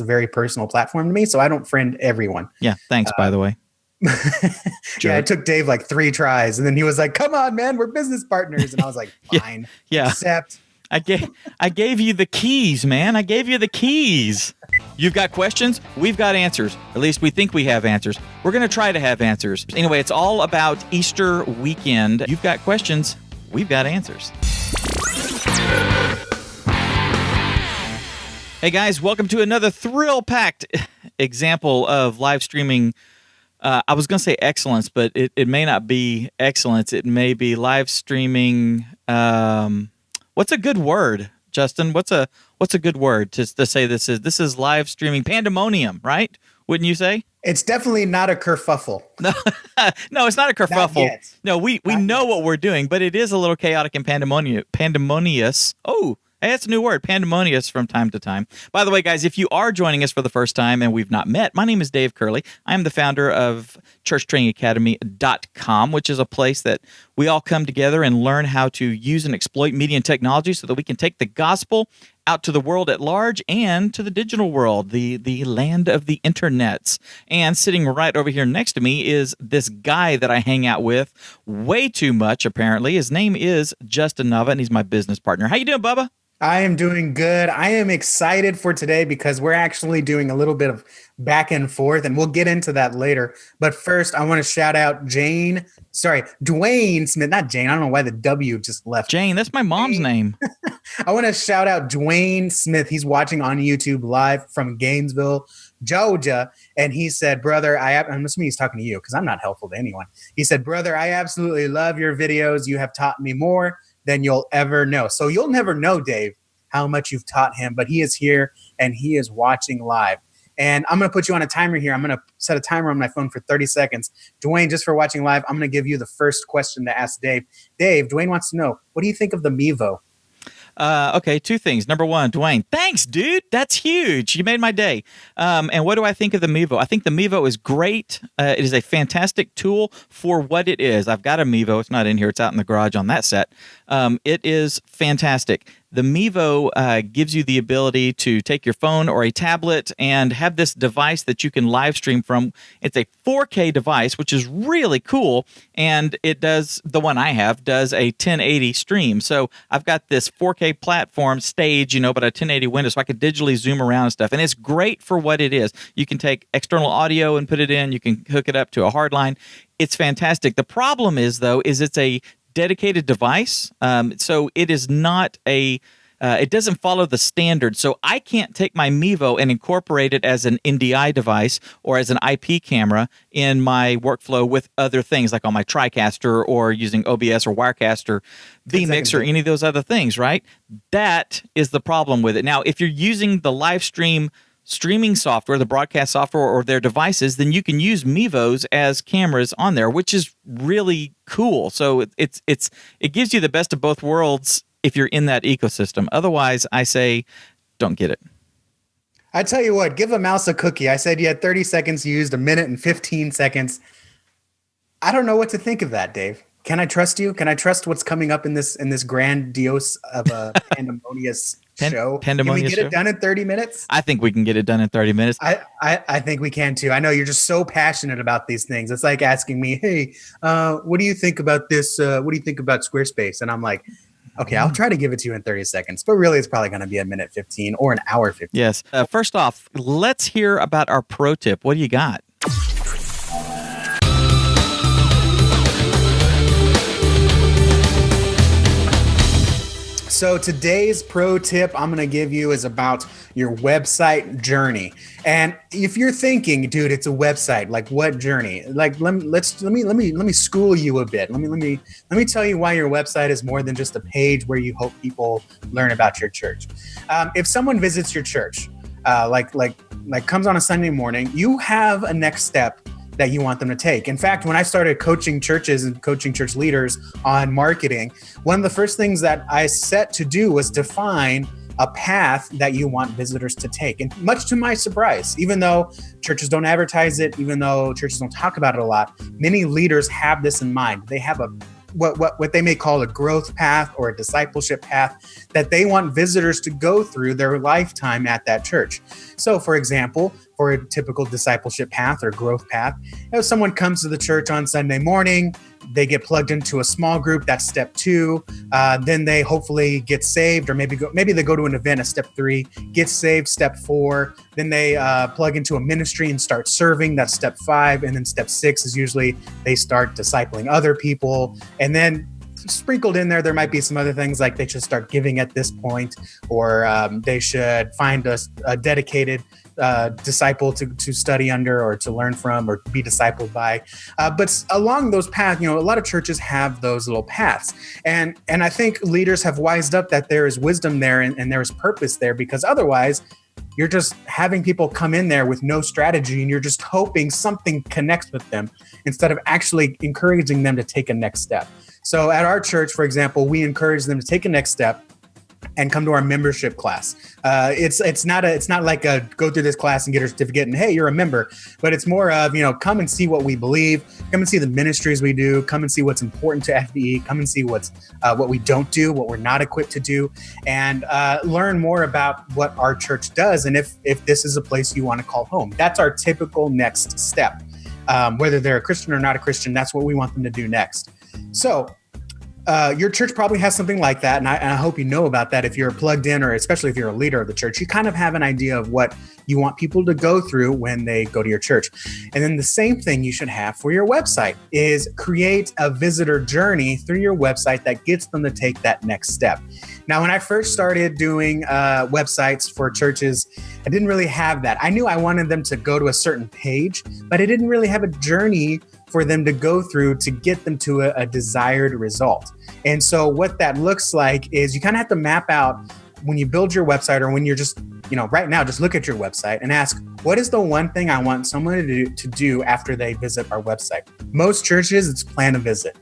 a very personal platform to me, so I don't friend everyone. Yeah, thanks, by the way. Yeah, it took Dave like 3 tries, and then he was like, "Come on, man, we're business partners," and I was like, "Fine, accept." I gave you the keys, man. I gave you the keys. You've got questions, we've got answers. At least we think we have answers. We're going to try to have answers. Anyway, it's all about Easter weekend. You've got questions, we've got answers. Hey guys, welcome to another thrill-packed example of live streaming. I was going to say excellence, but it may not be excellence. It may be live streaming. What's a good word, Justin? What's a good word to say this is live streaming pandemonium, right? Wouldn't you say? It's definitely not a kerfuffle. No, it's not a kerfuffle. No, we know what we're doing, but it is a little chaotic and pandemonious. Oh, hey, that's a new word, pandemonious from time to time. By the way, guys, if you are joining us for the first time and we've not met, my name is Dave Curley. I am the founder of churchtrainingacademy.com, which is a place that we all come together and learn how to use and exploit media and technology so that we can take the gospel out to the world at large and to the digital world, the land of the internets. And sitting right over here next to me is this guy that I hang out with way too much, apparently. His name is Justin Nava, and he's my business partner. How you doing, Bubba? I am doing good. I am excited for today because we're actually doing a little bit of back and forth, and we'll get into that later. But first, I want to shout out Dwayne Smith, not Jane. I don't know why the W just left. Jane, that's my mom's name. I want to shout out Dwayne Smith. He's watching on YouTube live from Gainesville, Georgia. And he said, brother, I'm assuming he's talking to you because I'm not helpful to anyone. He said, brother, I absolutely love your videos. You have taught me more than you'll ever know. So you'll never know, Dave, how much you've taught him, but he is here and he is watching live. And I'm going to put you on a timer here. I'm going to set a timer on my phone for 30 seconds. Dwayne, just for watching live, I'm going to give you the first question to ask Dave. Dave, Dwayne wants to know, what do you think of the Mevo? Okay, 2 things. Number 1, Dwayne, thanks, dude. That's huge. You made my day. And what do I think of the Mevo? I think the Mevo is great. It is a fantastic tool for what it is. I've got a Mevo. It's not in here. It's out in the garage on that set. It is fantastic. The Mevo gives you the ability to take your phone or a tablet and have this device that you can live stream from. It's a 4K device, which is really cool, and it does, the one I have, does a 1080 stream. So I've got this 4K platform stage, but a 1080 window, so I could digitally zoom around and stuff, and it's great for what it is. You can take external audio and put it in. You can hook it up to a hard line. It's fantastic. The problem is, though, it's a dedicated device, so it is not it doesn't follow the standard. So I can't take my Mevo and incorporate it as an NDI device or as an IP camera in my workflow with other things, like on my TriCaster or using OBS or Wirecast or vMix or any of those other things, right? That is the problem with it. Now, if you're using the live streaming software, the broadcast software, or their devices, then you can use Mevos as cameras on there, which is really cool. So it gives you the best of both worlds if you're in that ecosystem. Otherwise, I say, don't get it. I tell you what, give a mouse a cookie. I said you had 30 seconds, you used 1 minute and 15 seconds. I don't know what to think of that, Dave. Can I trust you? Can I trust what's coming up in this grandiose of a pandemonious show? Can we get it done in 30 minutes? I think we can get it done in 30 minutes. I think we can too. I know you're just so passionate about these things. It's like asking me, hey, what do you think about this? What do you think about Squarespace? And I'm like, okay, I'll try to give it to you in 30 seconds, but really it's probably going to be 1 minute 15 or an hour 15. Yes. First off, let's hear about our pro tip. What do you got? So today's pro tip I'm going to give you is about your website journey. And if you're thinking, dude, it's a website, like what journey? Like let me school you a bit. Let me tell you why your website is more than just a page where you hope people learn about your church. If someone visits your church, like comes on a Sunday morning, you have a next step that you want them to take. In fact, when I started coaching churches and coaching church leaders on marketing, one of the first things that I set to do was define a path that you want visitors to take. And much to my surprise, even though churches don't advertise it, even though churches don't talk about it a lot, many leaders have this in mind. They have a what they may call a growth path or a discipleship path that they want visitors to go through their lifetime at that church. So, for example, for a typical discipleship path or growth path, if someone comes to the church on Sunday morning, they get plugged into a small group. That's step 2. Then they hopefully get saved, or maybe they go to an event. At step 3, get saved. Step 4. Then they plug into a ministry and start serving. That's step 5. And then step 6 is usually they start discipling other people. And then sprinkled in there might be some other things like they should start giving at this point, or they should find a dedicated disciple to study under or to learn from or be discipled by. But along those paths, a lot of churches have those little paths. And I think leaders have wised up that there is wisdom there and there is purpose there, because otherwise you're just having people come in there with no strategy and you're just hoping something connects with them instead of actually encouraging them to take a next step. So at our church, for example, we encourage them to take a next step and come to our membership class. It's not like a go through this class and get a certificate and hey, you're a member, but it's more of, come and see what we believe, come and see the ministries we do, come and see what's important to FBE, come and see what we don't do, what we're not equipped to do, and learn more about what our church does and if this is a place you want to call home. That's our typical next step. Whether they're a Christian or not a Christian, that's what we want them to do next. So your church probably has something like that. And I hope you know about that. If you're plugged in, or especially if you're a leader of the church, you kind of have an idea of what you want people to go through when they go to your church. And then the same thing you should have for your website is create a visitor journey through your website that gets them to take that next step. Now, when I first started doing websites for churches, I didn't really have that. I knew I wanted them to go to a certain page, but I didn't really have a journey for them to go through to get them to a desired result. And so what that looks like is you kind of have to map out when you build your website, or when you're just, right now, just look at your website and ask, what is the one thing I want someone to do after they visit our website? Most churches, it's plan a visit.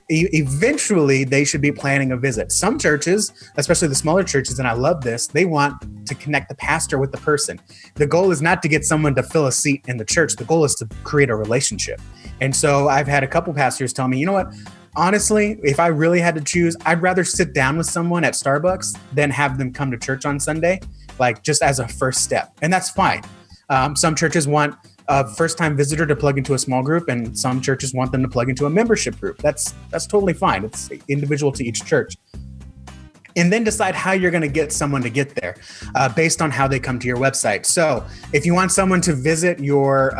Eventually, they should be planning a visit. Some churches, especially the smaller churches, and I love this, they want to connect the pastor with the person. The goal is not to get someone to fill a seat in the church. The goal is to create a relationship. And so I've had a couple pastors tell me, you know what? Honestly, if I really had to choose, I'd rather sit down with someone at Starbucks than have them come to church on Sunday, like just as a first step. And that's fine. Some churches want a first-time visitor to plug into a small group, and some churches want them to plug into a membership group. That's totally fine. It's individual to each church. And then decide how you're going to get someone to get there based on how they come to your website. So if you want someone to visit your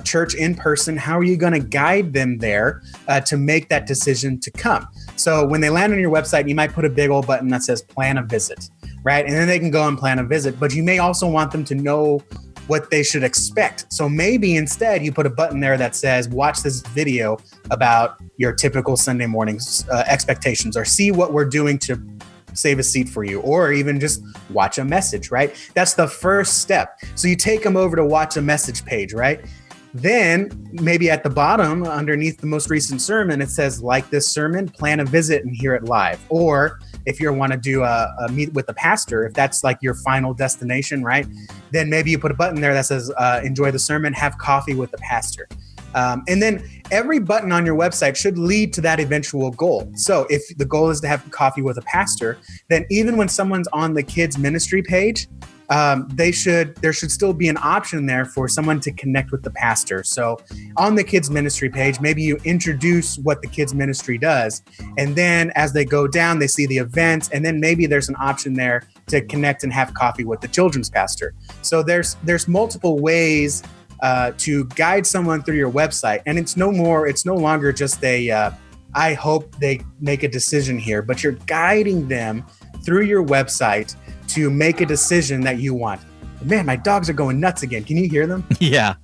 church in person, how are you going to guide them there to make that decision to come? So when they land on your website, you might put a big old button that says plan a visit, right? And then they can go and plan a visit, but you may also want them to know what they should expect. So maybe instead you put a button there that says, watch this video about your typical Sunday morning's expectations, or see what we're doing to save a seat for you, or even just watch a message, right? That's the first step. So you take them over to watch a message page, right? Then maybe at the bottom, underneath the most recent sermon, it says, like this sermon, plan a visit and hear it live. Or if you want to do a meet with the pastor, if that's like your final destination, right? Then maybe you put a button there that says, enjoy the sermon, have coffee with the pastor. And then every button on your website should lead to that eventual goal. So if the goal is to have coffee with a pastor, then even when someone's on the kids ministry page, there should still be an option there for someone to connect with the pastor. So on the kids ministry page, maybe you introduce what the kids ministry does. And then as they go down, they see the events, and then maybe there's an option there to connect and have coffee with the children's pastor. So there's multiple ways to guide someone through your website. And it's no longer just I hope they make a decision here, but you're guiding them through your website to make a decision that you want. Man, my dogs are going nuts again. Can you hear them? Yeah.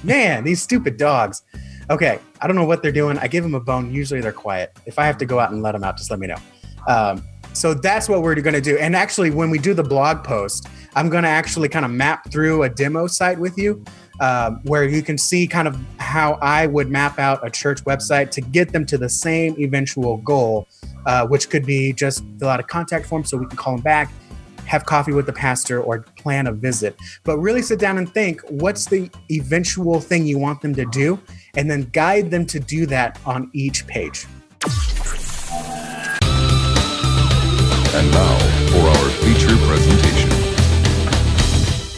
Man, these stupid dogs. Okay, I don't know what they're doing. I give them a bone. Usually they're quiet. If I have to go out and let them out, just let me know. So that's what we're going to do. And actually, when we do the blog post, I'm going to actually kind of map through a demo site with you where you can see kind of how I would map out a church website to get them to the same eventual goal, which could be just fill out a contact form so we can call them back, have coffee with the pastor, or plan a visit. But really sit down and think, what's the eventual thing you want them to do? And then guide them to do that on each page. And now for our feature presentation.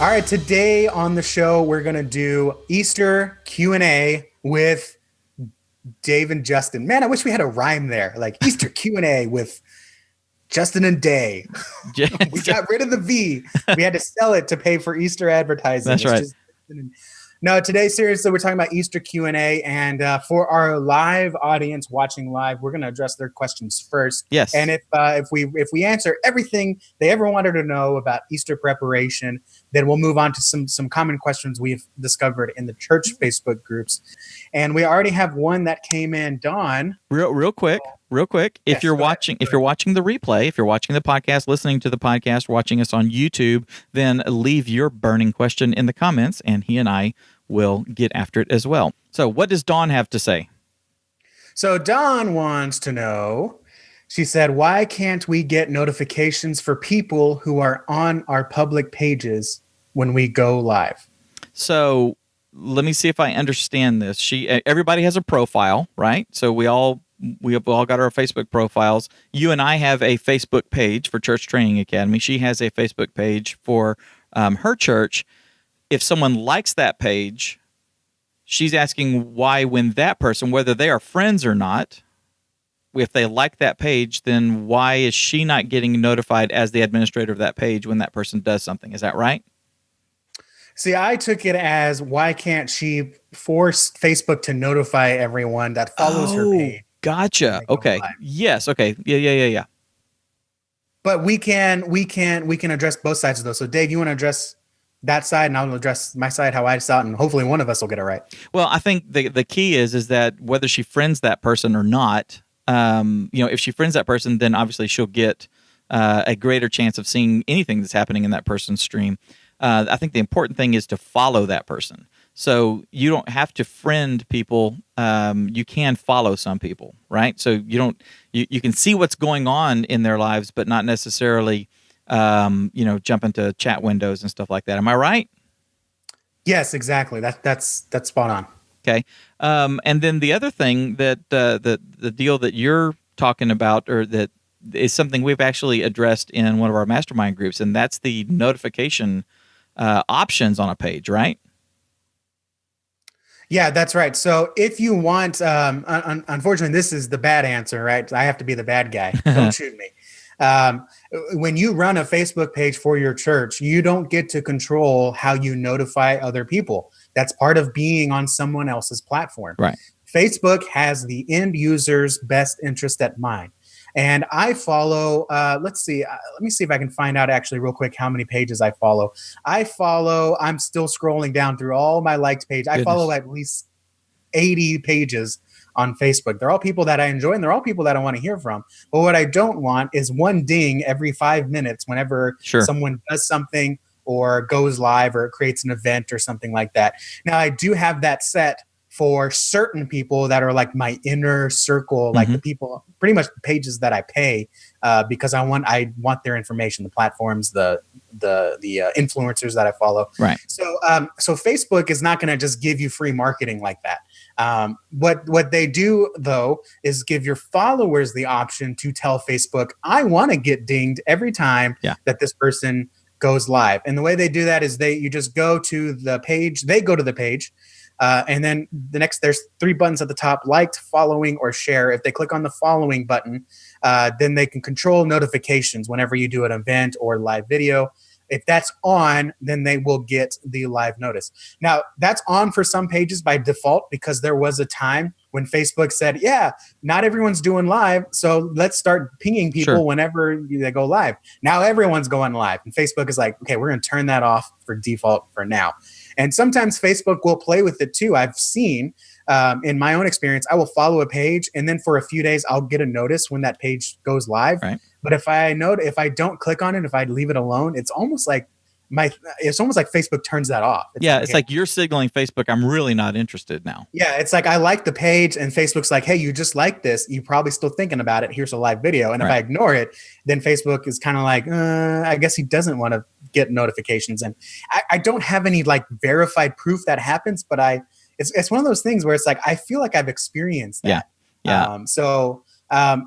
All right, today on the show, we're going to do Easter Q&A with Dave and Justin. Man, I wish we had a rhyme there, like Easter Q&A with Justin and Dave. We got rid of the V. We had to sell it to pay for Easter advertising. That's right. No, today, seriously, we're talking about Easter Q&A. And for our live audience watching live, we're going to address their questions first. Yes. And if we answer everything they ever wanted to know about Easter preparation, then we'll move on to some common questions we've discovered in the church Facebook groups. And we already have one that came in. Dawn. Real quick. If you're watching the replay, if you're watching the podcast, listening to the podcast, watching us on YouTube, then leave your burning question in the comments, and he and I will get after it as well. So what does Dawn have to say? So Dawn wants to know, she said, why can't we get notifications for people who are on our public pages when we go live? So let me see if I understand this. Everybody has a profile, right? So we have all got our Facebook profiles. You and I have a Facebook page for Church Training Academy. She has a Facebook page for her church. If someone likes that page, she's asking why, when that person, whether they are friends or not, if they like that page, then why is she not getting notified as the administrator of that page when that person does something? Is that right? See, I took it as, why can't she force Facebook to notify everyone that follows her page? Gotcha. Okay. Yes. Okay. Yeah. But we can address both sides of those. So Dave, you want to address that side, and I'll address my side, how I saw it, and hopefully one of us will get it right. Well, I think the key is that whether she friends that person or not, if she friends that person, then obviously she'll get a greater chance of seeing anything that's happening in that person's stream. I think the important thing is to follow that person. So you don't have to friend people. You can follow some people, right? So you can see what's going on in their lives, but not necessarily, jump into chat windows and stuff like that. Am I right? Yes, exactly. That's spot on. Okay. And then the other thing that the deal that you're talking about, or that is something we've actually addressed in one of our mastermind groups, and that's the notification options on a page, right? Yeah, that's right. So if you want, unfortunately, this is the bad answer, right? I have to be the bad guy. Don't shoot me. When you run a Facebook page for your church, you don't get to control how you notify other people. That's part of being on someone else's platform. Right. Facebook has the end user's best interest at mind. And I follow, let me see if I can find out actually real quick how many pages I follow. I'm still scrolling down through all my liked pages. I follow at least 80 pages on Facebook. They're all people that I enjoy, and they're all people that I want to hear from. But what I don't want is one ding every 5 minutes whenever someone does something or goes live or creates an event or something like that. Now, I do have that set for certain people that are like my inner circle, like the people, pretty much the pages that I pay because I want their information, the platforms, the influencers that I follow. Right. So Facebook is not going to just give you free marketing like that. What they do though is give your followers the option to tell Facebook, I want to get dinged every time that this person goes live. And the way they do that is you just go to the page. They go to the page. And then there's 3 buttons at the top: liked, following, or share. If they click on the following button, then they can control notifications whenever you do an event or live video. If that's on, then they will get the live notice. Now, that's on for some pages by default because there was a time when Facebook said, yeah, not everyone's doing live, so let's start pinging people whenever they go live. Now everyone's going live. And Facebook is like, okay, we're going to turn that off for default for now. And sometimes Facebook will play with it too. I've seen in my own experience, I will follow a page, and then for a few days, I'll get a notice when that page goes live. Right. But if I don't click on it, if I leave it alone, it's almost like Facebook turns that off. It's like you're signaling Facebook, I'm really not interested now. Yeah, it's like I like the page, and Facebook's like, hey, you just like this. You're probably still thinking about it. Here's a live video. And if I ignore it, then Facebook is kind of like, I guess he doesn't want to get notifications. And I don't have any like verified proof that happens, but it's one of those things where it's like I feel like I've experienced that. Yeah. So Um,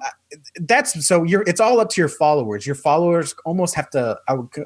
that's so it's all up to your followers. Your followers almost have to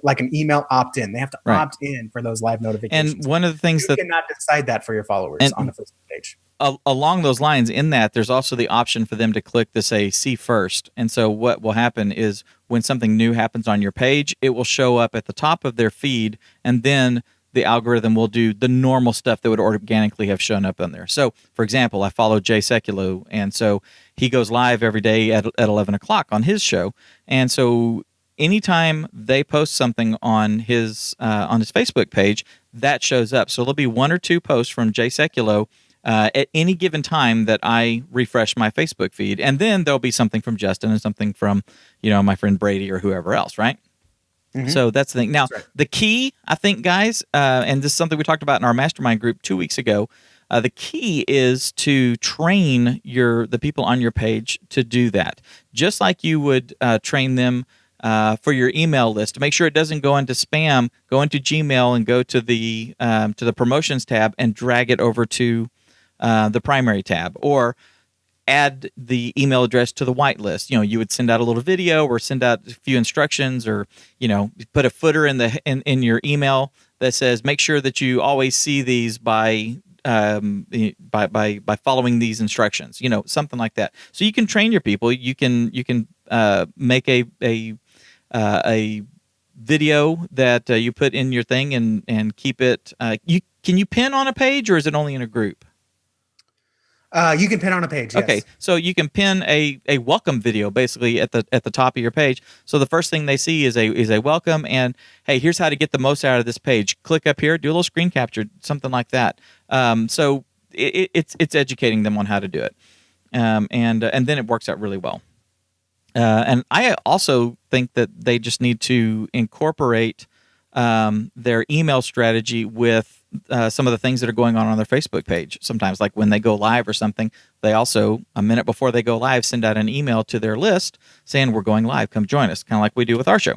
like an email opt-in. They have to Right. opt in for those live notifications. And one of the things you that cannot decide that for your followers on the Facebook page. Along those lines, in that there's also the option for them to click to say see first. And so what will happen is when something new happens on your page, it will show up at the top of their feed, and then the algorithm will do the normal stuff that would organically have shown up on there. So, for example, I follow Jay Sekulow, and so he goes live every day at 11 o'clock on his show. And so anytime they post something on his Facebook page, that shows up. So there'll be one or two posts from Jay Sekulow at any given time that I refresh my Facebook feed, and then there'll be something from Justin and something from, my friend Brady or whoever else, right? Mm-hmm. So that's the thing. Now, the key, I think, guys, and this is something we talked about in our mastermind group 2 weeks ago. The key is to train the people on your page to do that, just like you would train them for your email list. To make sure it doesn't go into spam, go into Gmail and go to the promotions tab and drag it over to the primary tab, or add the email address to the whitelist. You would send out a little video or send out a few instructions, or put a footer in your email that says make sure that you always see these by following these instructions. Something like that. So you can train your people. You can make a video that you put in your thing and keep it. Can you pin on a page, or is it only in a group? You can pin on a page. Yes. Okay, so you can pin a welcome video basically at the top of your page. So the first thing they see is a welcome, and hey, here's how to get the most out of this page. Click up here, do a little screen capture, something like that. So it's educating them on how to do it, and then it works out really well. And I also think that they just need to incorporate their email strategy with some of the things that are going on their Facebook page. Sometimes, like when they go live or something, they also, a minute before they go live, send out an email to their list saying, we're going live, come join us, kind of like we do with our show.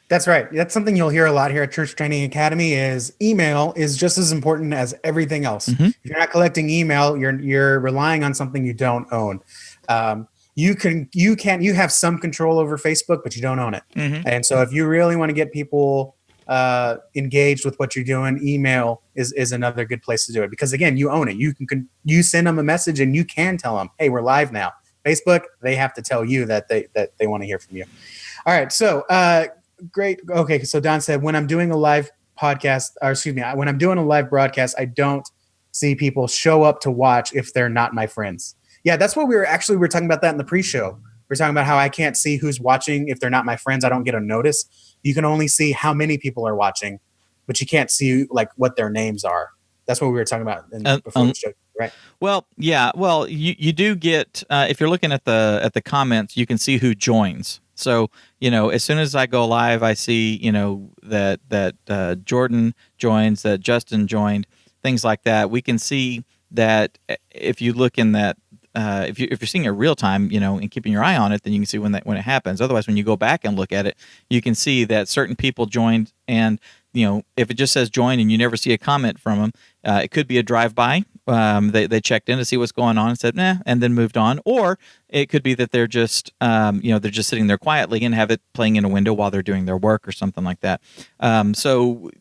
That's right. That's something you'll hear a lot here at Church Training Academy. Is email is just as important as everything else. Mm-hmm. If you're not collecting email, you're relying on something you don't own. You have some control over Facebook, but you don't own it. Mm-hmm. And so if you really want to get people engaged with what you're doing, email is another good place to do it, because again, you own it. You send them a message and you can tell them, hey, we're live now. Facebook, they have to tell you that they want to hear from you. All right. So great. Okay. So Don said, when I'm doing a live podcast, or excuse me, when I'm doing a live broadcast, I don't see people show up to watch if they're not my friends. Yeah, that's what we were talking about that in the pre-show. We're talking about how I can't see who's watching if they're not my friends. I don't get a notice. You can only see how many people are watching, but you can't see like what their names are. That's what we were talking about before the show, right? Well, yeah. Well, you do get if you're looking at the comments, you can see who joins. So as soon as I go live, I see that Jordan joins, that Justin joined, things like that. We can see that if you look in that. If you're seeing it real time, and keeping your eye on it, then you can see when it happens. Otherwise, when you go back and look at it, you can see that certain people joined, and if it just says join and you never see a comment from them, it could be a drive-by. They checked in to see what's going on and said nah, and then moved on. Or it could be that they're just they're just sitting there quietly and have it playing in a window while they're doing their work or something like that. So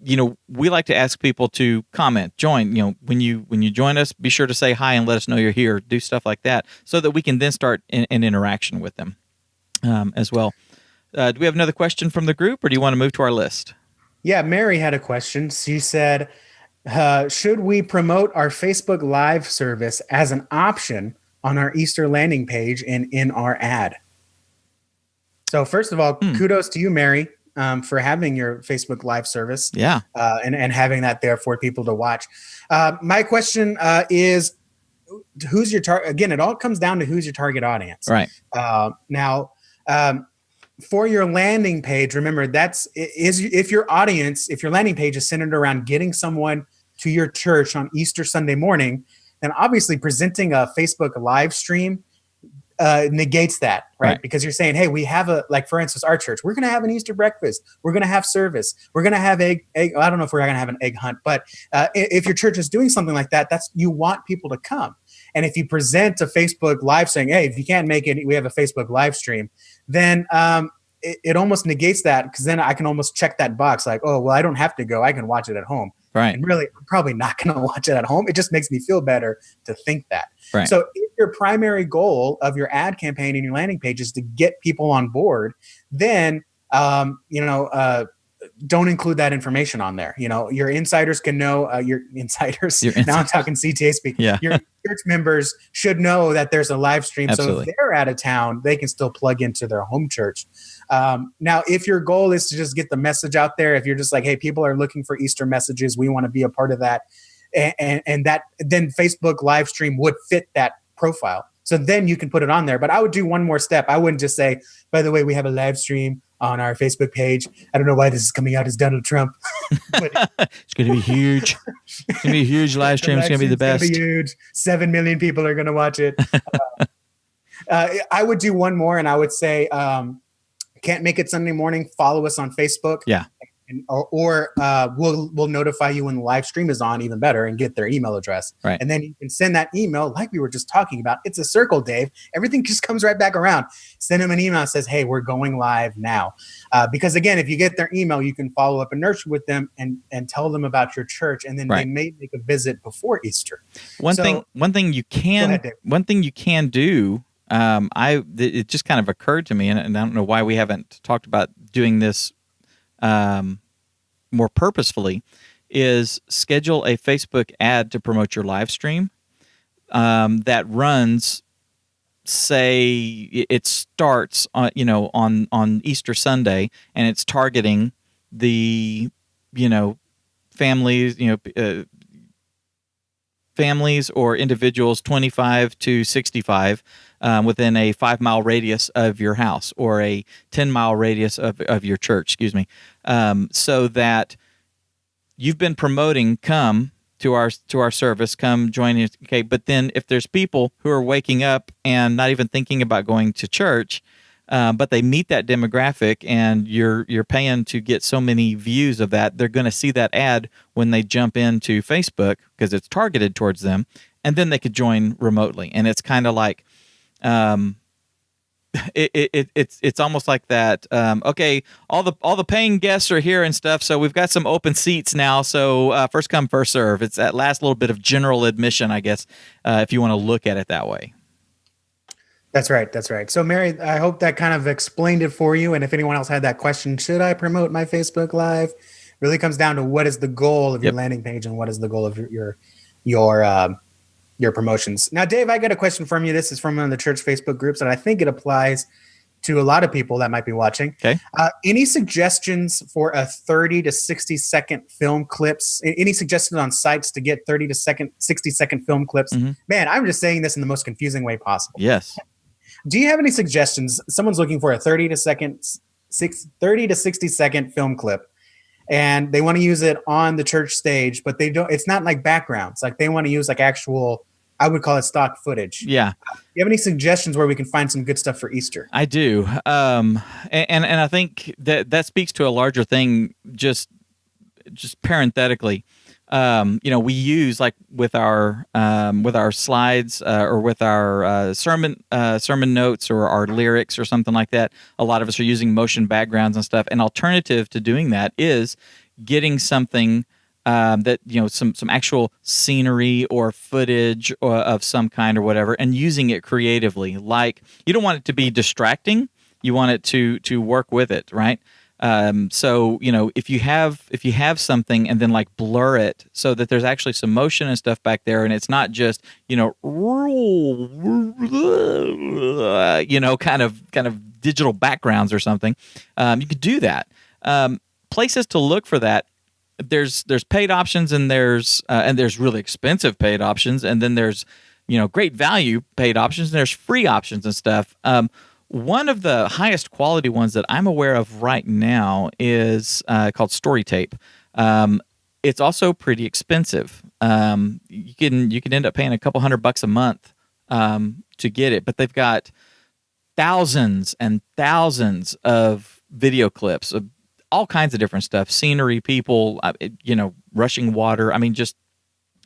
we like to ask people to comment, join. When you join us, be sure to say hi and let us know you're here. Do stuff like that so that we can then start an interaction with them as well. Do we have another question from the group, or do you want to move to our list? Yeah, Mary had a question. She said, should we promote our Facebook Live service as an option on our Easter landing page and in our ad? So first of all, kudos to you, Mary, for having your Facebook Live service. Yeah. And having that there for people to watch. My question is, who's your target? Again, it all comes down to who's your target audience. Right. Now, for your landing page, remember if your landing page is centered around getting someone to your church on Easter Sunday morning, then obviously presenting a Facebook live stream negates that, right? Because you're saying, hey, we have for instance, our church, we're going to have an Easter breakfast. We're going to have service. We're going to have egg. I don't know if we're going to have an egg hunt, but if your church is doing something like that, you want people to come. And if you present a Facebook Live saying, hey, if you can't make it, we have a Facebook live stream, then it almost negates that, because then I can almost check that box like, oh, well, I don't have to go. I can watch it at home. Right. And really, I'm probably not going to watch it at home. It just makes me feel better to think that. Right. So if your primary goal of your ad campaign and your landing page is to get people on board, then, don't include that information on there. Your insiders can know, your insiders. Now I'm talking CTA speak. Yeah. Your church members should know that there's a live stream. Absolutely. So if they're out of town, they can still plug into their home church. Now, if your goal is to just get the message out there, if you're just like, hey, people are looking for Easter messages, we want to be a part of that. And that, then Facebook live stream would fit that profile. So then you can put it on there. But I would do one more step. I wouldn't just say, by the way, we have a live stream on our Facebook page. I don't know why this is coming out as Donald Trump. But it's going to be huge. It's going to be a huge live stream. It's going to be the best. It's going to be huge. 7 million people are going to watch it. I would do one more, and I would say, can't make it Sunday morning, follow us on Facebook. Yeah. Or we'll notify you when the live stream is on, even better, and get their email address. Right. And then you can send that email like we were just talking about. It's a circle, Dave. Everything just comes right back around. Send them an email that says, hey, we're going live now. Because again, if you get their email, you can follow up and nurture with them and tell them about your church. And then they may make a visit before Easter. One thing you can do, it just kind of occurred to me, and I don't know why we haven't talked about doing this more purposefully, is schedule a Facebook ad to promote your live stream that runs, say it starts on Easter Sunday, and it's targeting the families families or individuals 25 to 65 within a 5-mile radius of your house, or a 10-mile radius of your church, so that you've been promoting, come to our service, come join us. Okay, but then if there's people who are waking up and not even thinking about going to church, but they meet that demographic, and you're paying to get so many views of that, they're going to see that ad when they jump into Facebook, because it's targeted towards them, and then they could join remotely. And it's kind of like, it's almost like that. Okay, all the paying guests are here and stuff, so we've got some open seats now. So first come, first serve. It's that last little bit of general admission, I guess, if you want to look at it that way. That's right. So, Mary, I hope that kind of explained it for you. And if anyone else had that question, should I promote my Facebook Live? Really comes down to what is the goal of your landing page, and what is the goal of your promotions. Now, Dave, I got a question from you. This is from one of the church Facebook groups, and I think it applies to a lot of people that might be watching. Okay. Any suggestions for a 30 to 60 second film clips? Any suggestions on sites to get 30 to 60 second film clips? Mm-hmm. Man, I'm just saying this in the most confusing way possible. Yes. Do you have any suggestions? Someone's looking for a 30 to 60 second film clip, and they want to use it on the church stage, but they don't. It's not like backgrounds. Like, they want to use like actual, I would call it stock footage. Yeah. Do you have any suggestions where we can find some good stuff for Easter? I do. And I think that speaks to a larger thing, just parenthetically. We use, like, with our slides or with our sermon notes or our lyrics or something like that. A lot of us are using motion backgrounds and stuff. An alternative to doing that is getting something that, some actual scenery or footage of some kind or whatever, and using it creatively. Like, you don't want it to be distracting. You want it to work with it, right? So, if you have something, and then like blur it so that there's actually some motion and stuff back there, and it's not just, kind of digital backgrounds or something, you could do that. Places to look for that. There's paid options, and there's really expensive paid options, and then there's, great value paid options, and there's free options and stuff. One of the highest quality ones that I'm aware of right now is called StoryTape. It's also pretty expensive. You can end up paying a couple $100 a month to get it, but they've got thousands and thousands of video clips of all kinds of different stuff, scenery, people, rushing water. I mean, just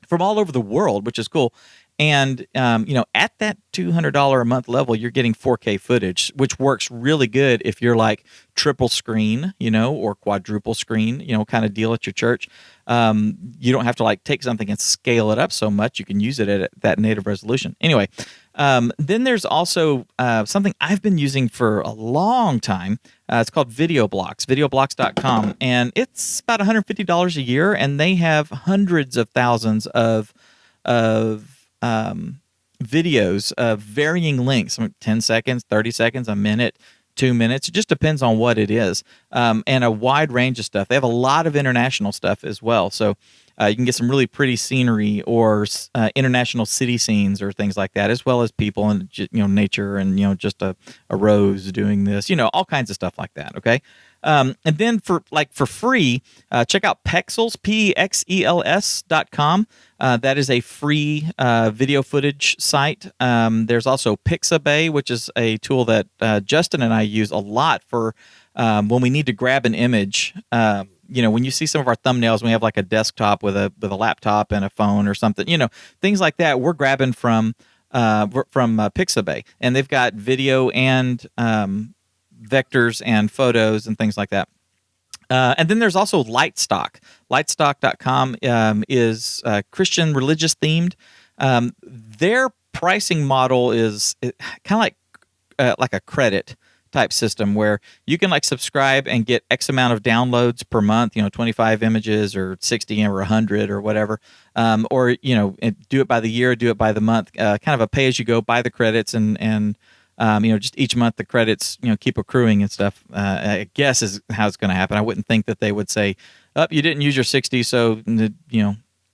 from all over the world, which is cool. And at that $200 a month level, you're getting 4K footage, which works really good if you're like triple screen, or quadruple screen, kind of deal at your church. You don't have to like take something and scale it up so much. You can use it at that native resolution. Anyway, then there's also something I've been using for a long time. It's called VideoBlocks, videoblocks.com, and it's about $150 a year, and they have hundreds of thousands of videos of varying lengths, 10 seconds, 30 seconds, a minute, 2 minutes. It just depends on what it is, and a wide range of stuff. They have a lot of international stuff as well. So you can get some really pretty scenery or international city scenes or things like that, as well as people and nature and just a rose doing this, all kinds of stuff like that. Okay. And then for free, check out Pexels, PEXELS.com. That is a free video footage site. There's also Pixabay, which is a tool that Justin and I use a lot for when we need to grab an image. When you see some of our thumbnails, we have like a desktop with a laptop and a phone or something. Things like that. We're grabbing from Pixabay, and they've got video and vectors and photos and things like that. And then there's also Lightstock. Lightstock.com is Christian religious themed. Their pricing model is kind of like a credit type system where you can like subscribe and get X amount of downloads per month, 25 images or 60 or 100 or whatever. Or, do it by the year, do it by the month, kind of a pay as you go, buy the credits and just each month the credits, keep accruing and stuff. I guess is how it's going to happen. I wouldn't think that they would say, you didn't use your 60, so,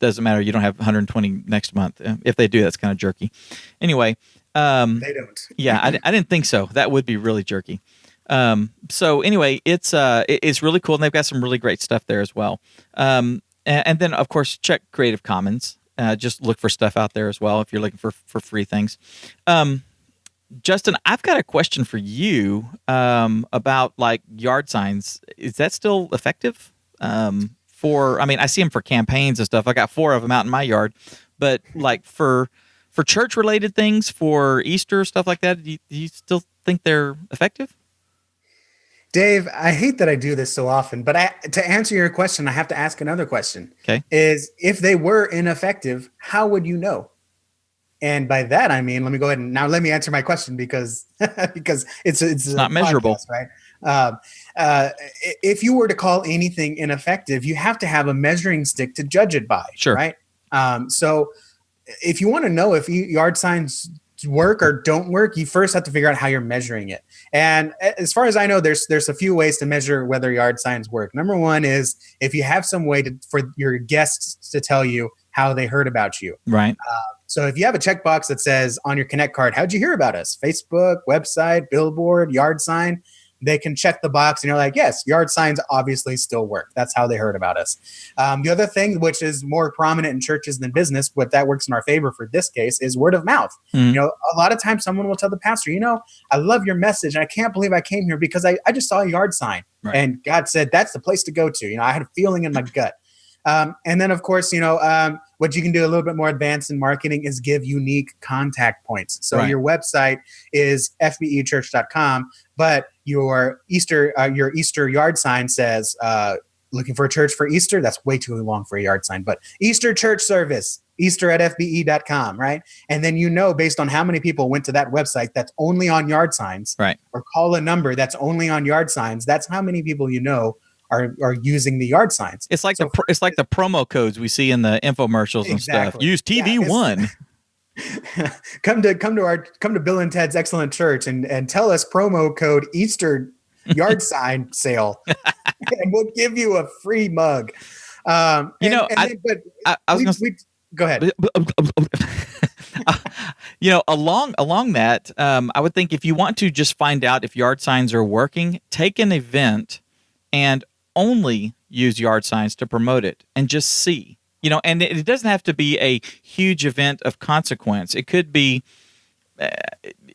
doesn't matter. You don't have 120 next month. If they do, that's kind of jerky. Anyway. They don't. Yeah, I didn't think so. That would be really jerky. So anyway, it's really cool, and they've got some really great stuff there as well. And then, of course, check Creative Commons. Just look for stuff out there as well if you're looking for free things. Justin, I've got a question for you about like yard signs. Is that still effective? I see them for campaigns and stuff. I got 4 of them out in my yard, but like for church related things, for Easter stuff like that, do you still think they're effective? Dave, I hate that I do this so often, but to answer your question, I have to ask another question. Okay. Is if they were ineffective, how would you know? And by that, I mean, let me go ahead and now let me answer my question because it's not measurable, podcast, right? If you were to call anything ineffective, you have to have a measuring stick to judge it by. Sure. Right. So if you want to know if yard signs work or don't work, you first have to figure out how you're measuring it. And as far as I know, there's a few ways to measure whether yard signs work. Number one is if you have some way for your guests to tell you how they heard about you. Right. So if you have a checkbox that says on your Connect card, how'd you hear about us? Facebook, website, billboard, yard sign. They can check the box and you're like, yes, yard signs obviously still work. That's how they heard about us. The other thing, which is more prominent in churches than business, but that works in our favor for this case, is word of mouth. Mm-hmm. A lot of times someone will tell the pastor, I love your message. And I can't believe I came here because I just saw a yard sign. Right. And God said, that's the place to go to. I had a feeling in my gut. And then, of course, what you can do a little bit more advanced in marketing is give unique contact points. So right. Your website is fbechurch.com, but your Easter yard sign says, looking for a church for Easter. That's way too long for a yard sign, but Easter church service, Easter at fbe.com, right? And then based on how many people went to that website that's only on yard signs, right? Or call a number that's only on yard signs. That's how many people are using the yard signs. It's like it's like the promo codes we see in the infomercials and stuff. Use TV1. Come to Bill and Ted's Excellent Church and tell us promo code Easter yard sign sale, and we'll give you a free mug. Go ahead. Along that, I would think if you want to just find out if yard signs are working, take an event and only use yard signs to promote it and just see. And it doesn't have to be a huge event of consequence. It could be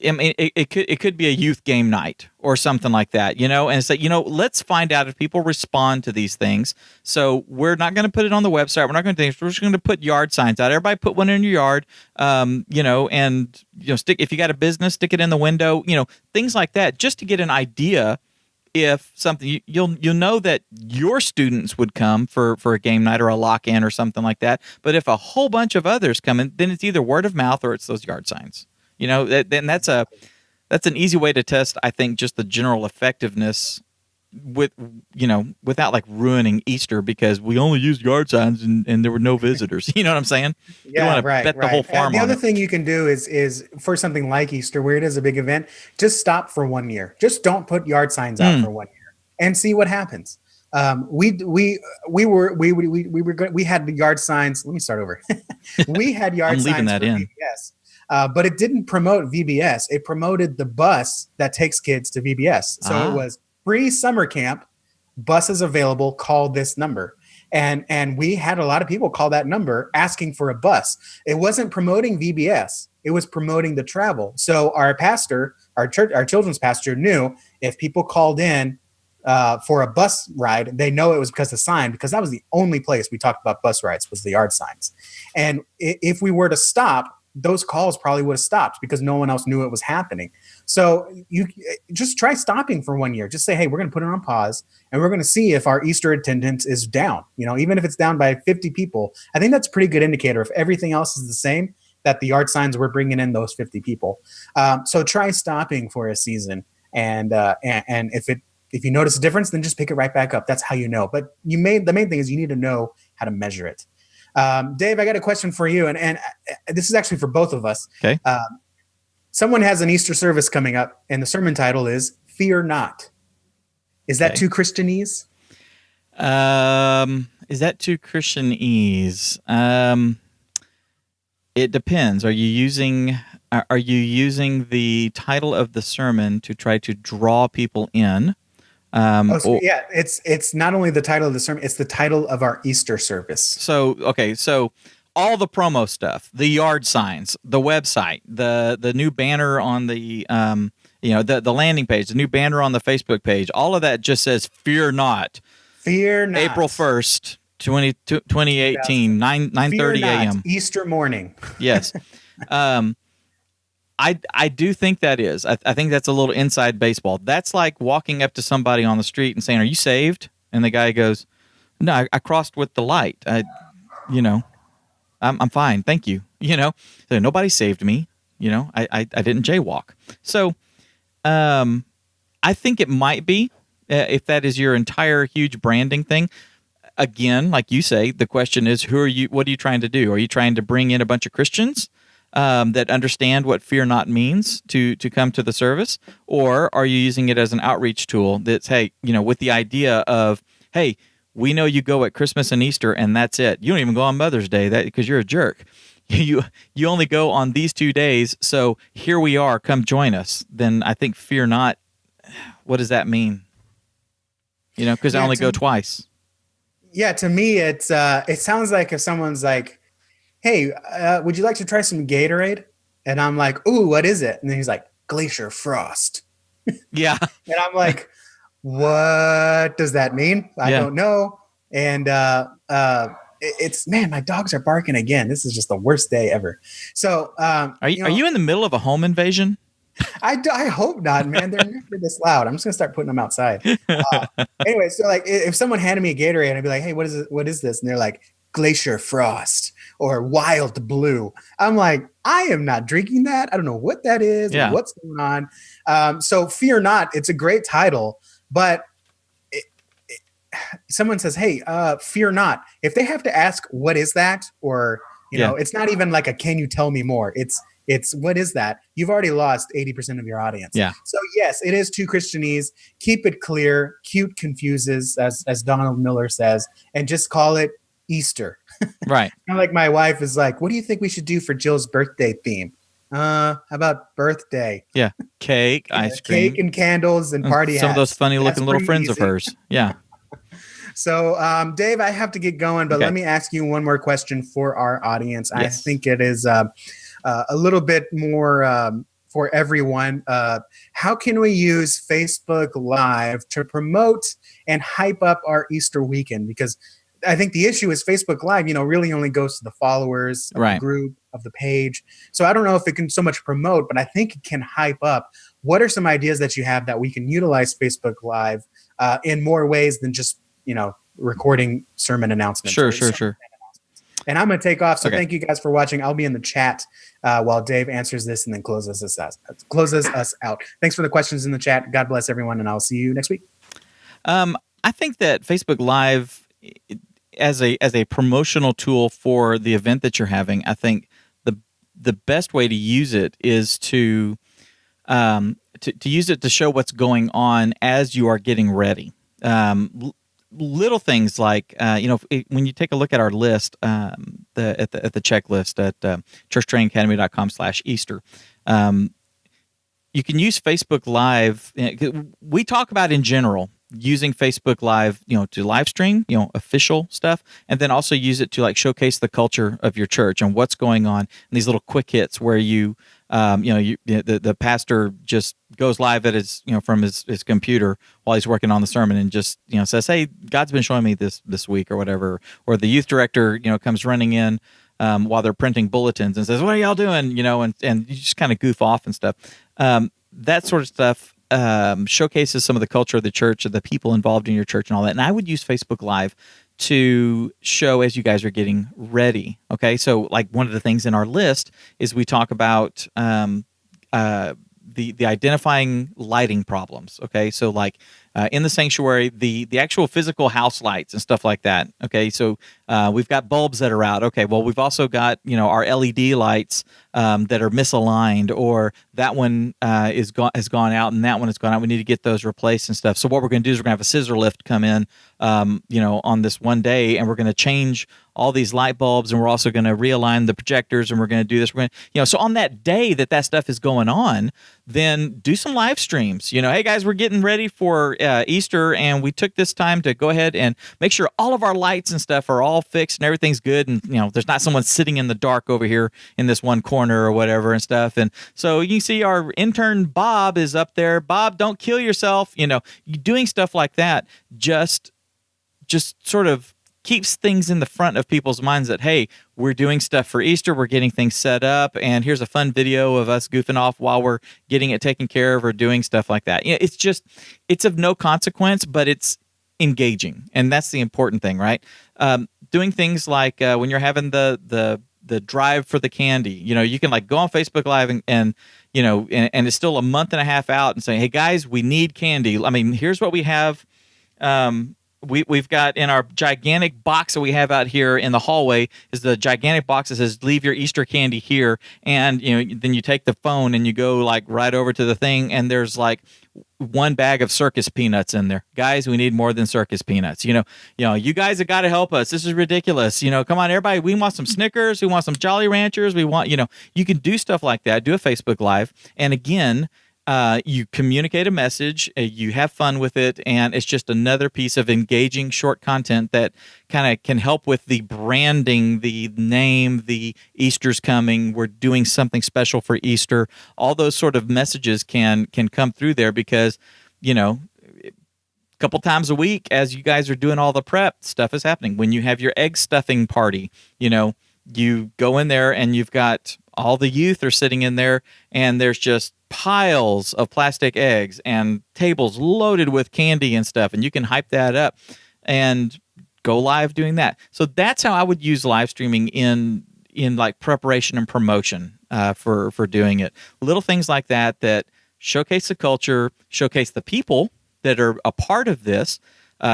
I mean, it could be a youth game night or something like that, and it's like, let's find out if people respond to these things. So we're not going to put it on the website. We're not going to we're just going to put yard signs out. Everybody put one in your yard, and stick, if you got a business, stick it in the window, things like that, just to get an idea. If something, you'll know that your students would come for a game night or a lock-in or something like that. But if a whole bunch of others come in, then it's either word of mouth or it's those yard signs. Then that's an easy way to test, I think, just the general effectiveness without like ruining Easter because we only used yard signs and there were no visitors. You know what I'm saying? Yeah, you don't want to right. bet the whole farm The on other it. thing you can do is for something like Easter, where it is a big event, just stop for 1 year. Just don't put yard signs out for 1 year and see what happens. We had the yard signs. Let me start over. We had yard I'm leaving signs that for in. VBS. But it didn't promote VBS. It promoted the bus that takes kids to VBS. So it was free summer camp, buses available, call this number. And we had a lot of people call that number asking for a bus. It wasn't promoting VBS. It was promoting the travel. So our pastor, our children's pastor knew if people called in for a bus ride, they know it was because of the sign, because that was the only place we talked about bus rides was the yard signs. And if we were to stop, those calls probably would have stopped because no one else knew it was happening. So you just try stopping for 1 year. Just say, hey, we're going to put it on pause and we're going to see if our Easter attendance is down. Even if it's down by 50 people, I think that's a pretty good indicator. If everything else is the same, that the yard signs were bringing in those 50 people. So try stopping for a season. And if you notice a difference, then just pick it right back up. That's how you know. But the main thing is you need to know how to measure it. Dave, I got a question for you, and this is actually for both of us. Okay. Someone has an Easter service coming up, and the sermon title is "Fear Not." Is that too Christianese? Is that too Christianese? It depends. Are you using the title of the sermon to try to draw people in? It's not only the title of the sermon, it's the title of our Easter service. So all the promo stuff, the yard signs, the website, the new banner on the the landing page, the new banner on the Facebook page, all of that just says "Fear Not." Fear not. April 1st, 2018, 9:30 a.m. Easter morning. Yes. I do think that is. I think that's a little inside baseball. That's like walking up to somebody on the street and saying, "Are you saved?" And the guy goes, "No, I crossed with the light. I'm fine, thank you." So nobody saved me. I didn't jaywalk. So, I think it might be if that is your entire huge branding thing. Again, like you say, the question is, who are you? What are you trying to do? Are you trying to bring in a bunch of Christians that understand what fear not means to come to the service? Or are you using it as an outreach tool that's, hey, with the idea of, hey, we know you go at Christmas and Easter and that's it. You don't even go on Mother's Day because you're a jerk. You only go on these 2 days. So here we are, come join us. Then I think fear not, what does that mean? Because I only go twice. Yeah, to me, it sounds like if someone's like, hey, would you like to try some Gatorade? And I'm like, ooh, what is it? And then he's like, Glacier Frost. Yeah. And I'm like, what does that mean? I don't know. And it's, man, my dogs are barking again. This is just the worst day ever. So are you in the middle of a home invasion? I hope not, man. They're never this loud. I'm just gonna start putting them outside. Anyway, so like if someone handed me a Gatorade, I'd be like, hey, what is it? What is this? And they're like, Glacier Frost or Wild Blue. I'm like, I am not drinking that. I don't know what that is. Yeah. Or what's going on. So Fear Not, it's a great title, but someone says, hey, fear not. If they have to ask, what is that? Or, it's not even like a, can you tell me more? It's what is that? You've already lost 80% of your audience. Yeah. So yes, it is too Christianese. Keep it clear. Cute confuses, as Donald Miller says, and just call it Easter. Right. Kind of like my wife is like, what do you think we should do for Jill's birthday theme? How about birthday? Yeah. Cake, ice cream. Cake and candles and party hats. Some of those funny looking That's little pretty friends easy. of hers. Yeah. So, Dave, I have to get going, but Okay. let me ask you one more question for our audience. Yes. I think it is a little bit more for everyone. How can we use Facebook Live to promote and hype up our Easter weekend? Because I think the issue is Facebook Live, really only goes to the followers of the group, of the page. So I don't know if it can so much promote, but I think it can hype up. What are some ideas that you have that we can utilize Facebook Live in more ways than just, recording sermon announcements? Sure. And I'm going to take off. So Thank you guys for watching. I'll be in the chat while Dave answers this and then closes us out. Thanks for the questions in the chat. God bless everyone, and I'll see you next week. I think that Facebook Live, as a promotional tool for the event that you're having, I think the best way to use it is to use it to show what's going on as you are getting ready. Little things like when you take a look at our list, at the checklist at churchtrainingacademy.com/Easter, you can use Facebook Live. We talk about in general using Facebook Live, to live stream, official stuff, and then also use it to showcase the culture of your church and what's going on. And these little quick hits where the pastor just goes live at his, from his computer while he's working on the sermon and just, says, "Hey, God's been showing me this week," or whatever. Or the youth director, comes running in while they're printing bulletins and says, "What are y'all doing?" And you just kind of goof off and stuff. That sort of stuff showcases some of the culture of the church, of the people involved in your church and all that. And I would use Facebook Live to show as you guys are getting ready. Okay, so one of the things in our list is we talk about the identifying lighting problems. Okay, so in the sanctuary, the actual physical house lights and stuff like that. Okay, so we've got bulbs that are out. Okay, well, we've also got our LED lights that are misaligned, or that one has gone out and that one has gone out. We need to get those replaced and stuff. So what we're going to do is we're going to have a scissor lift come in, on this one day, and we're going to change all these light bulbs, and we're also going to realign the projectors, and we're going to do this. We're going to, so on that day that stuff is going on, then do some live streams. Hey guys, we're getting ready for Easter, and we took this time to go ahead and make sure all of our lights and stuff are all fixed and everything's good, and there's not someone sitting in the dark over here in this one corner or whatever and stuff. And so you see our intern Bob is up there. Bob, don't kill yourself. Doing stuff like that just sort of keeps things in the front of people's minds that, hey, we're doing stuff for Easter, we're getting things set up, and here's a fun video of us goofing off while we're getting it taken care of or doing stuff like that. It's of no consequence, but it's engaging, and that's the important thing, right? Doing things like when you're having the drive for the candy, you can go on Facebook Live and it's still a month and a half out and say, hey guys, we need candy. I mean, here's what we have. We've got in our gigantic box that we have out here in the hallway is the gigantic box that says leave your Easter candy here, and then you take the phone and you go right over to the thing, and there's one bag of circus peanuts in there. Guys, we need more than circus peanuts. You guys have got to help us. This is ridiculous. Come on, everybody. We want some Snickers. We want some Jolly Ranchers. We want, you can do stuff like that. Do a Facebook Live, and again, you communicate a message, you have fun with it, and it's just another piece of engaging short content that kind of can help with the branding, the name, the Easter's coming, we're doing something special for Easter. All those sort of messages can come through there because, a couple times a week as you guys are doing all the prep, stuff is happening. When you have your egg stuffing party, you go in there and you've got all the youth are sitting in there, and there's just piles of plastic eggs and tables loaded with candy and stuff, and you can hype that up and go live doing that. So that's how I would use live streaming in preparation and promotion for doing it. Little things like that showcase the culture, showcase the people that are a part of this,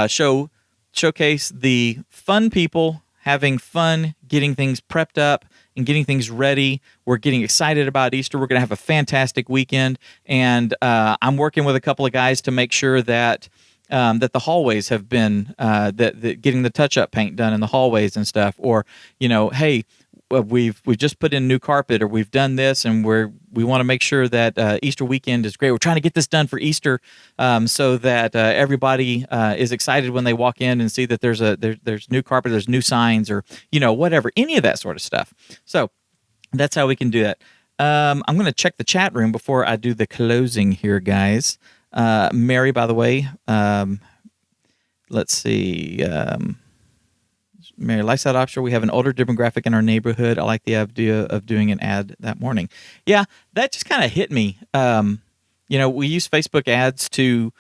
showcase the fun people having fun, getting things prepped up and getting things ready. We're getting excited about Easter. We're going to have a fantastic weekend, and I'm working with a couple of guys to make sure that the hallways have been that getting the touch-up paint done in the hallways and stuff. Or hey, we've just put in new carpet, or we've done this, and we want to make sure that Easter weekend is great. We're trying to get this done for Easter, so that everybody is excited when they walk in and see that there's new carpet, there's new signs, or whatever, any of that sort of stuff. So that's how we can do that. I'm going to check the chat room before I do the closing here, guys. Mary, by the way, let's see. Mary, Lifestyle Offshore, we have an older demographic in our neighborhood. I like the idea of doing an ad that morning. Yeah, that just kind of hit me. We use Facebook ads to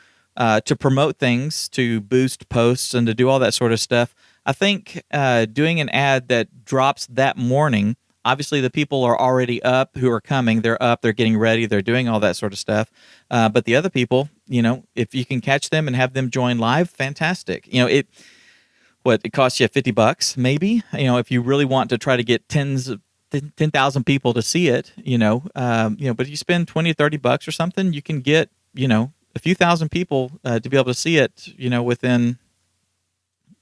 promote things, to boost posts, and to do all that sort of stuff. I think doing an ad that drops that morning, obviously the people are already up who are coming. They're up, they're getting ready, they're doing all that sort of stuff. But the other people, if you can catch them and have them join live, fantastic. It costs you $50 maybe, if you really want to try to get 10,000 people to see it, but if you spend $20 or $30 or something, you can get, a few thousand people to be able to see it, within,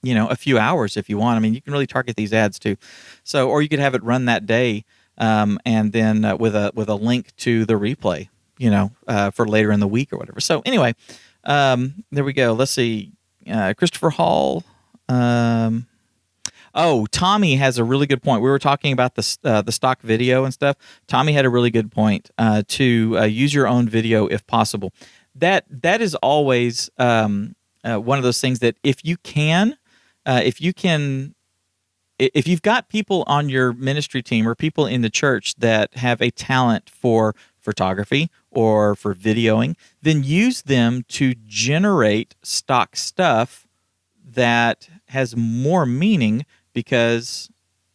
a few hours if you want. I mean, you can really target these ads too. So, or you could have it run that day, and then with a link to the replay, for later in the week or whatever. So anyway, there we go. Let's see, Christopher Hall. Tommy has a really good point. We were talking about the stock video and stuff. Tommy had a really good point to use your own video if possible. That is always one of those things that if you've got people on your ministry team or people in the church that have a talent for photography or for videoing, then use them to generate stock stuff that has more meaning because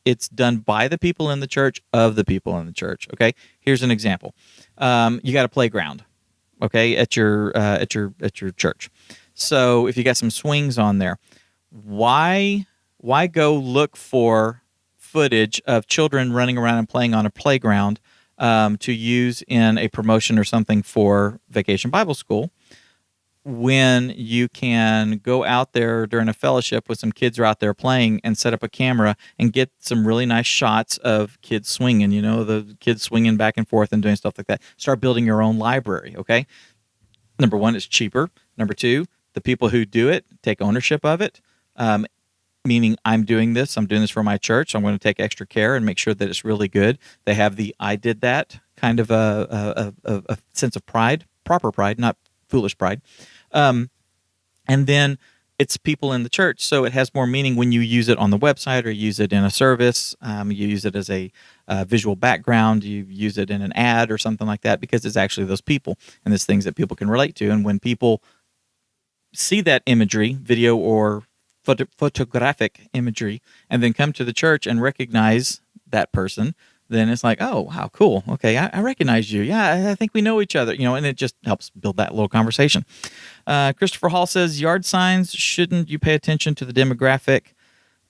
it's done by the people in the church, of the people in the church. Okay, here's an example. You got a playground, okay, at your church. So if you got some swings on there, why go look for footage of children running around and playing on a playground to use in a promotion or something for Vacation Bible School, when you can go out there during a fellowship with some kids who are out there playing and set up a camera and get some really nice shots of kids swinging, the kids swinging back and forth and doing stuff like that. Start building your own library, okay? Number one, it's cheaper. Number two, the people who do it take ownership of it, meaning I'm doing this for my church, so I'm going to take extra care and make sure that it's really good. They have the I did that kind of a sense of pride, proper pride, not foolish pride. And then it's people in the church, so it has more meaning when you use it on the website or use it in a service. You use it as a visual background. You use it in an ad or something like that because it's actually those people and there's things that people can relate to. And when people see that imagery, video or photographic imagery, and then come to the church and recognize that person, then it's like, oh, wow, cool. Okay, I recognize you. Yeah, I think we know each other, and it just helps build that little conversation. Christopher Hall says, yard signs, shouldn't you pay attention to the demographic?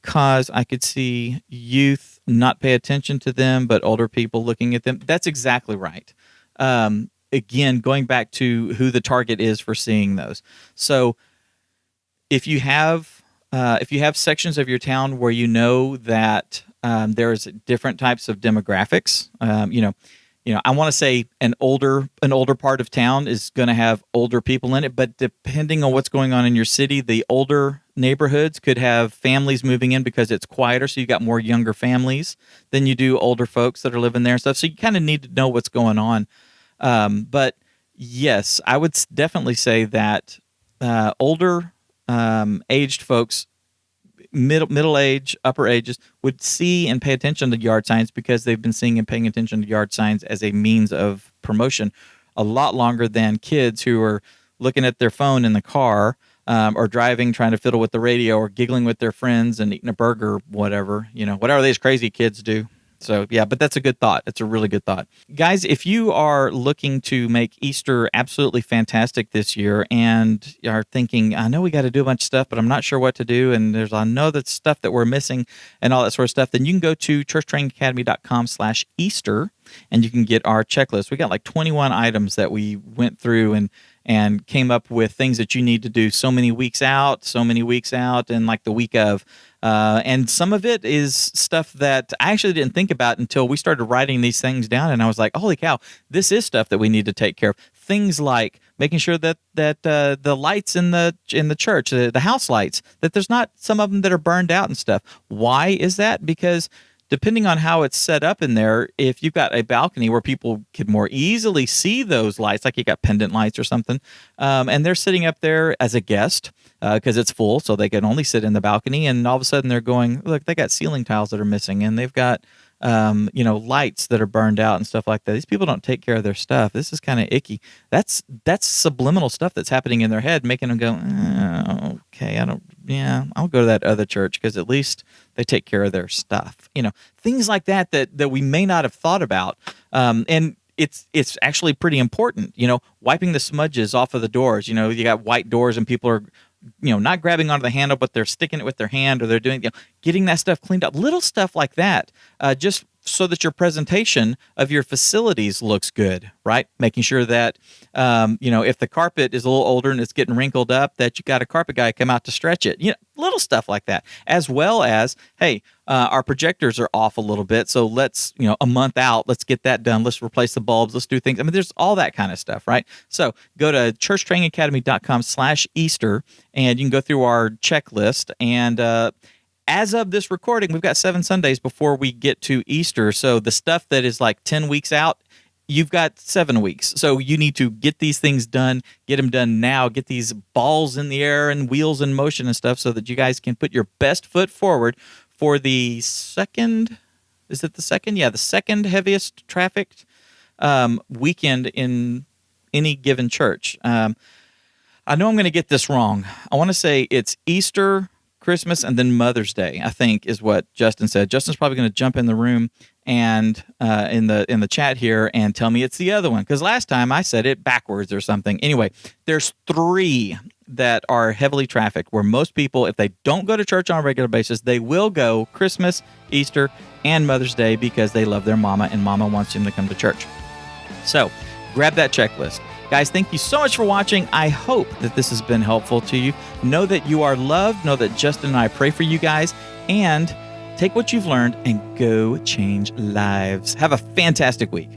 Because I could see youth not pay attention to them, but older people looking at them. That's exactly right. Again, going back to who the target is for seeing those. So if you have sections of your town where you know that there's different types of demographics, I want to say an older part of town is going to have older people in it, but depending on what's going on in your city, the older neighborhoods could have families moving in because it's quieter, so you got more younger families than you do older folks that are living there and stuff. So you kind of need to know what's going on. But yes, I would definitely say that older aged folks, middle age, upper ages, would see and pay attention to yard signs because they've been seeing and paying attention to yard signs as a means of promotion a lot longer than kids who are looking at their phone in the car or driving, trying to fiddle with the radio or giggling with their friends and eating a burger, whatever these crazy kids do. So, yeah, but that's a good thought. It's a really good thought. Guys, if you are looking to make Easter absolutely fantastic this year and are thinking, I know we got to do a bunch of stuff, but I'm not sure what to do, and I know that stuff that we're missing and all that sort of stuff, then you can go to churchtrainingacademy.com/Easter, and you can get our checklist. We got like 21 items that we went through and came up with things that you need to do so many weeks out, and like the week of. And some of it is stuff that I actually didn't think about until we started writing these things down, and I was like, holy cow, this is stuff that we need to take care of. Things like making sure that the lights in the church, the house lights, that there's not some of them that are burned out and stuff. Why is that? Because depending on how it's set up in there, if you've got a balcony where people could more easily see those lights, like you got pendant lights or something, and they're sitting up there as a guest because it's full, so they can only sit in the balcony, and all of a sudden they're going, look, they got ceiling tiles that are missing, and they've got lights that are burned out and stuff like that. These people don't take care of their stuff. This is kind of icky. That's subliminal stuff that's happening in their head, making them go, okay, I'll go to that other church because at least they take care of their stuff. Things like that we may not have thought about. And it's actually pretty important, wiping the smudges off of the doors. You got white doors and people are not grabbing onto the handle, but they're sticking it with their hand, or they're doing, getting that stuff cleaned up. Little stuff like that, just so that your presentation of your facilities looks good, right? Making sure that, if the carpet is a little older and it's getting wrinkled up, that you got a carpet guy come out to stretch it. Little stuff like that, as well as, hey, our projectors are off a little bit, so let's, a month out, let's get that done. Let's replace the bulbs. Let's do things. There's all that kind of stuff, right? So go to churchtrainingacademy.com/Easter, and you can go through our checklist. And as of this recording, we've got 7 Sundays before we get to Easter. So the stuff that is like 10 weeks out, you've got 7 weeks. So you need to get these things done, get them done now, get these balls in the air and wheels in motion and stuff so that you guys can put your best foot forward for the second, is it the second? Yeah, the second heaviest trafficked weekend in any given church. I know I'm going to get this wrong. I want to say it's Easter, Christmas, and then Mother's Day, I think, is what Justin said. Justin's probably going to jump in the room and in the chat here and tell me it's the other one, because last time I said it backwards or something. Anyway, there's 3 that are heavily trafficked, where most people, if they don't go to church on a regular basis, they will go Christmas, Easter, and Mother's Day because they love their mama and mama wants them to come to church. So grab that checklist. Guys, thank you so much for watching. I hope that this has been helpful to you. Know that you are loved. Know that Justin and I pray for you guys. And take what you've learned and go change lives. Have a fantastic week.